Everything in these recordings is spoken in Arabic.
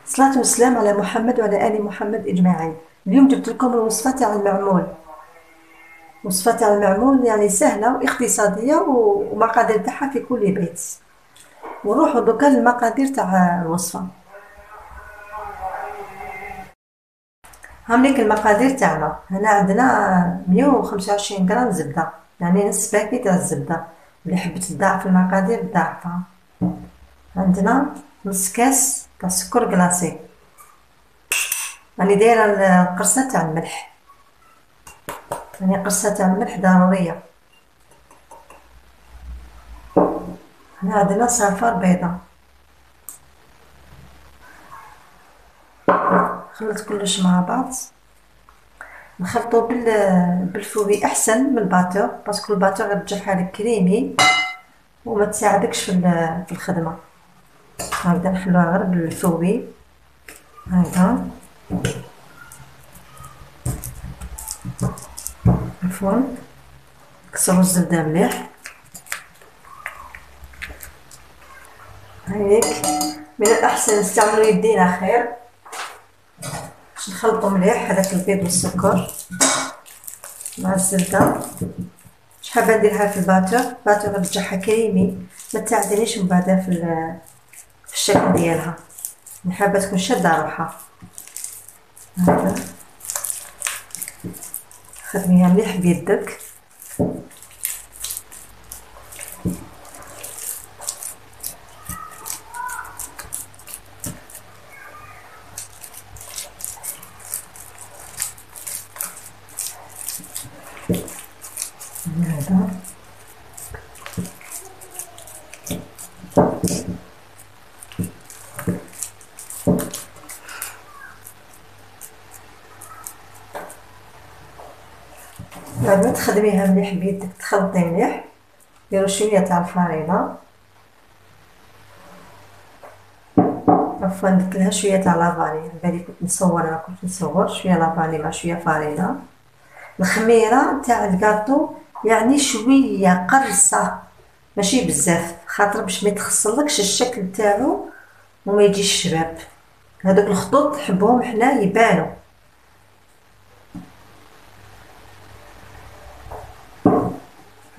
الصلاة والسلام على محمد وعلى آل محمد أجمعين. اليوم جبت لكم الوصفة تاع المعمول. وصفة تاع المعمول يعني سهلة واقتصادية ومقادير تاعها في كل بيت. ونروحو دوكا للمقادير تاع الوصفة. هامليك المقادير تاعنا. هنا عندنا 125 غرام زبدة، يعني نص باكي تاع الزبدة. اللي حبت تضاعف المقادير تضاعفها. عندنا نص كاس تاع سكر كلاصي، راني دايره القرصه تاع الملح، يعني قرصه تاع الملح ضروريه. هنا عندنا صفار بيضة. خلط كلش مع بعض، نخلطو بالفوري احسن من الباتور، باسكو الباتور يرجعها لك كريمي وما تساعدكش في الخدمه. هكذا نحلوها غير بالفوري هكذا. عفوا، نكسرو الزبده مليح هيك. من الاحسن نستعملو يدينا خير باش نخلطو مليح هذاك البيض والسكر مع الزبده. مش حابه نديرها في الباتور نرجعها كريمي، ما تساعدنيش من بعدها في الشكل ديالها. حابه تكون شاده روحها هكذا. خدميها مليح بيدك. هذا بعد ما تخدميها مليح بيدك تخلطي مليح. ديرو شويه تاع الفرينه، عفوا درت لها شويه تاع لافاني، على بالي كنت نصور شويه لافاني مع شويه فرينه. الخميره تاع الكاطو يعني شويه قرصه ماشي بزاف، خاطر باش ما يتخصلكش الشكل تاعو وما يجيش شباب. هذوك الخطوط نحبوهم حنا يبانوا.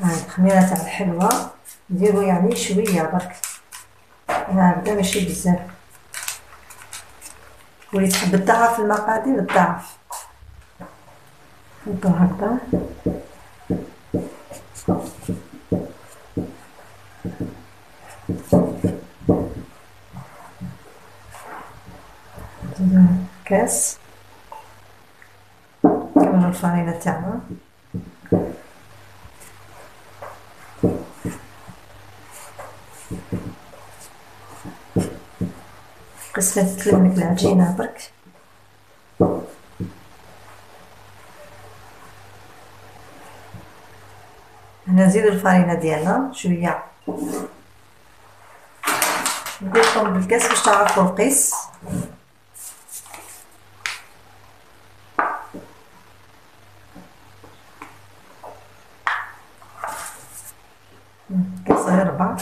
هاي الخميره تاع الحلوه نديرو يعني شويه برك هكذا ماشي بزاف. واللي تحب تضعف المقادير تضعف. نحطو هكذا كاس. نكملو الفرينه تاعنا. قسمة تلملك العجينة برك. هنا نزيدو الفرينة ديالنا شوية، نديركم بالكاس باش تعرفو القيس. كاس غير ربع.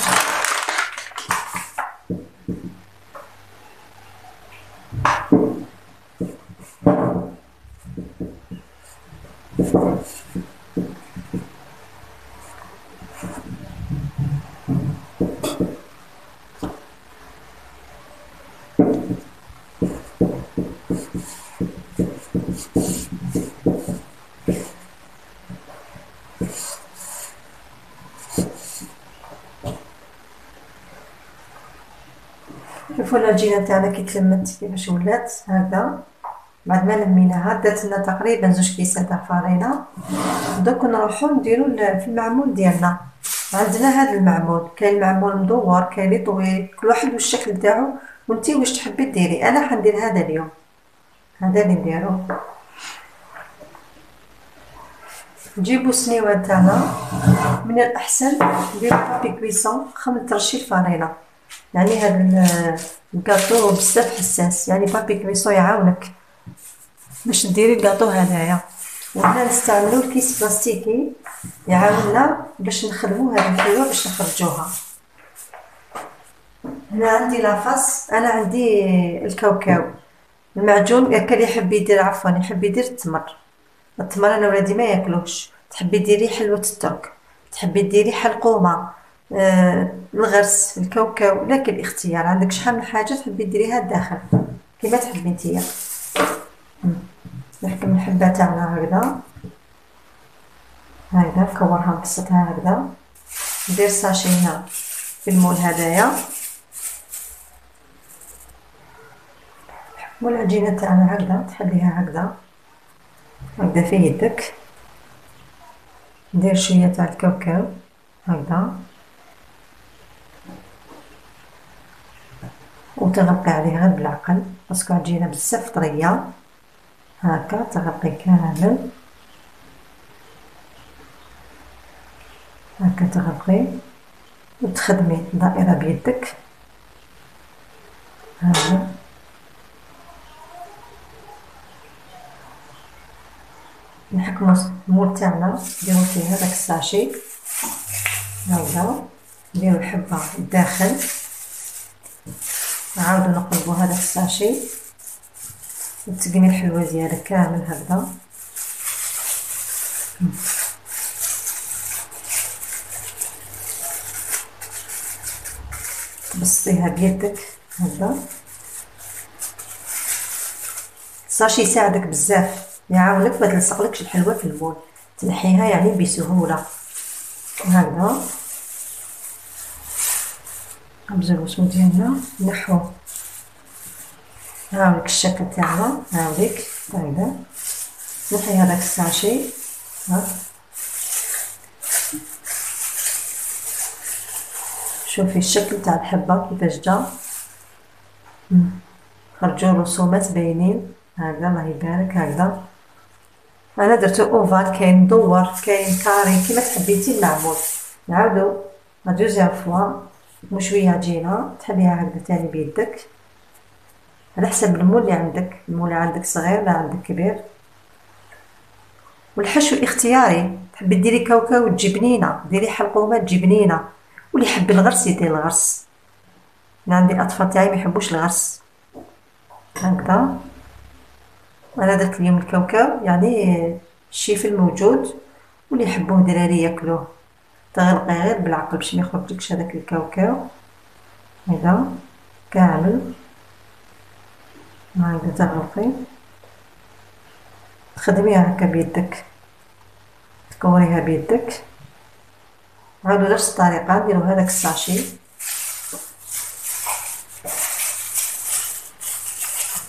شوفوا العجينه تاعنا كي تلمت كيفاش ولات هكذا. بعد ما لميناها درت لنا تقريبا 2 كيسان تاع فرينه. دوك نروحو نديرو في المعمول ديالنا. عندنا هذا المعمول، كاين المعمول مدور، كاين لي طويل، كل واحد والشكل تاعو وانتي واش تحبي ديري. انا حندير هذا اليوم، هذا اللي نديرو. نجيبو السنيوه تاعنا، من الاحسن نديرو بابي كويسون خمس ترشي الفرينه، يعني هذا الكاطو بزاف حساس، يعني بابي كويسون يعاونك باش ديري الكاطو هذايا. وهنا نستعملو الكيس بلاستيكي يعاوننا باش نخدمو هذه الحلوه باش نخرجوها هنا عندي لاصق، انا عندي الكاوكاو المعجون. كان يحب يدير، عفوا يحب يدير التمر. التمر انا ولادي ما ياكلوش. تحبي ديري حلوة الترك، تحبي ديري حلقومة، الغرس، الكاوكاو، لك الاختيار. عندك شحال من حاجة تحبي ديريها الداخل كيما تحبي نتيا. نحكم الحبة تاعنا هكذا، نكورها نبسطها هكذا. ندير ساشي هنا في المول هدايا، والعجينة تاعنا هكذا تحليها هكذا في يدك. ندير شوية تاع الكاوكاو هكذا، وتغطي عليه غير بالعقل باسكو عجينة بزاف طرية. هكا تغطي كامل، هكا تغطي وتخدمي دائرة بيدك هذا. نحكمو المول تاعنا، نديرو فيه هذاك الساشي هكذا، نديرو الحبة الداخل، نعاودو نقلبو هذاك الساشي وتقني الحلوة ديالك كامل هكذا. تبسطيها بيدك هكذا. الساشي يساعدك بزاف، يعاونك ما تلصقلكش الحلوة في المول، تنحيها يعني بسهولة هكذا. نبزو الوسم ديالنا نحوه، هاوليك الشكل تاعنا، هاوليك هكذا. نحي هذاك الساشي، ها شوفي الشكل تاع الحبة كيفاش جا، خرجوا رسومات باينين هكذا. الله يبارك هكذا. انا درتو اوفال، كاين مدور، كاين كاري، كيما تحبيتي المعمول. نعاودو لا دوزيام فوا وشويه عجينه تحليها هكذا تاني بيدك على حسب المول اللي عندك. المول اللي عندك صغير لا عندك كبير. والحشو اختياري، تحبي ديري كاوكاو تجي بنينه، ديري حلقومه تجي بنينه، واللي يحب الغرس يدير الغرس. انا عندي الاطفال تاعي ما يحبوش الغرس هكذا. انا درت اليوم الكاوكاو يعني الشيف الموجود، واللي يحبوه دراري ياكلوه. تغلقي غير بالعقل باش ما يخرجلكش هذاك الكاوكاو هذا كامل هكذا. تغلقي تخدميها هكا بيدك، تكوريها بيدك. عاودو نفس الطريقة نديرو هذاك الساشي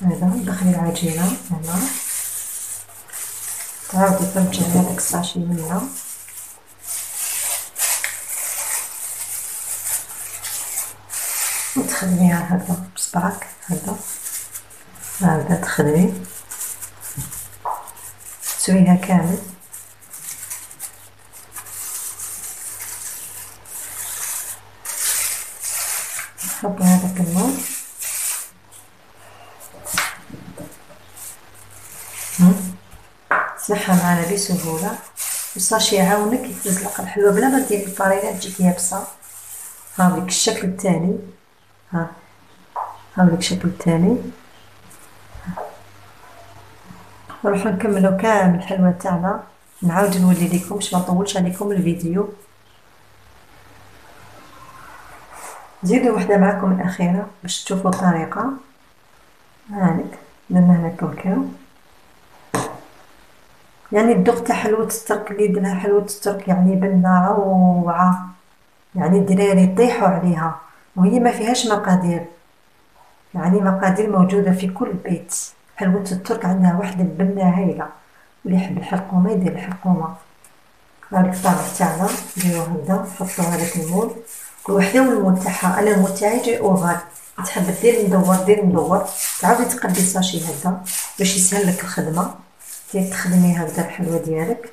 هذا، دخلي العجينة هنا، تعاودي ترجعي هذاك الساشي من هنا، وتخدميها هكذا بصبعك هكذا تخدمي، تسويها كامل. نحط هذاك المول تسمحها معنا بسهولة. الساشي يعاونك يتزلق الحلوة بلا ما ديري الفرينة تجيك يابسة. هاوليك الشكل الثاني، هاوليك الشكل الثاني. نروحو نكملو كامل الحلوة تاعنا. نعاود نولي ليكم باش ما نطولش عليكم الفيديو. زيدو وحدة معكم الأخيرة باش تشوفوا الطريقة. هانيك درنا هنا كاوكاو، يعني الذوق تاع حلوة الترك اللي يديرها حلوة الترك يعني بنة روعة، يعني الدراري يطيحوا عليها. وهي ما فيهاش مقادير، يعني مقادير موجودة في كل بيت. حلوة الترك عندها واحد البنة هايلة، واللي يحب الحلقومة يدير الحلقومة. هذاك الطابع تاعنا نديرو هكذا، نحطو هذاك المول كل وحدة والمول تاعها. انا المول تاعي جاي اوفال، تحب دير مدور دير مدور. تعاودي تقدي ساشي هكذا باش يسهل لك الخدمة. تخدمي هكذا الحلوة ديالك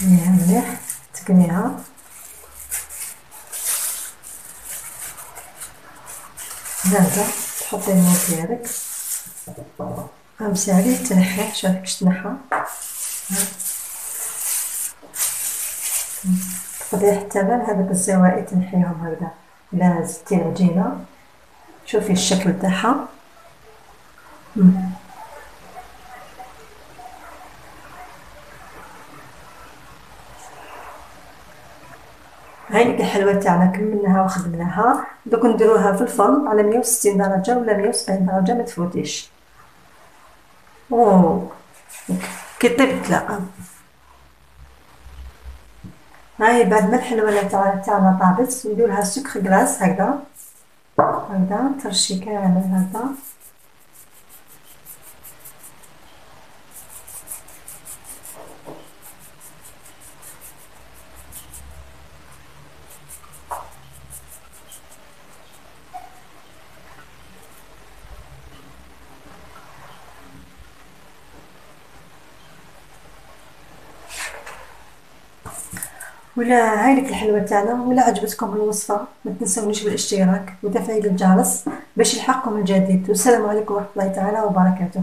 مليح، تقنيها هكذا. تحطي المول ديالك غمسي عليه تنحيه، شوفي كيفاش تنحى. تقدري حتى غير هذوك الزوائد تنحيهم هكذا. إلا زدتي العجينة شوفي الشكل تاعها. هاي ديك الحلوى تاعنا كملناها وخدمناها. دوك نديروها في الفرن على 160 درجة ولا 170 درجة، ما تفوتيش. اوه كي طيب تلاقى. هاي بعد ما الحلوى تاعنا طابت ندير لها سكر كلاص هكذا، هكذا ترشي كامل هكذا. ولا هاي لك الحلوة تاعنا. ولا عجبتكم الوصفة ما تنسونيش بالاشتراك وتفعيل الجرس باش يلحقكم الجديد. والسلام عليكم ورحمة الله تعالى وبركاته.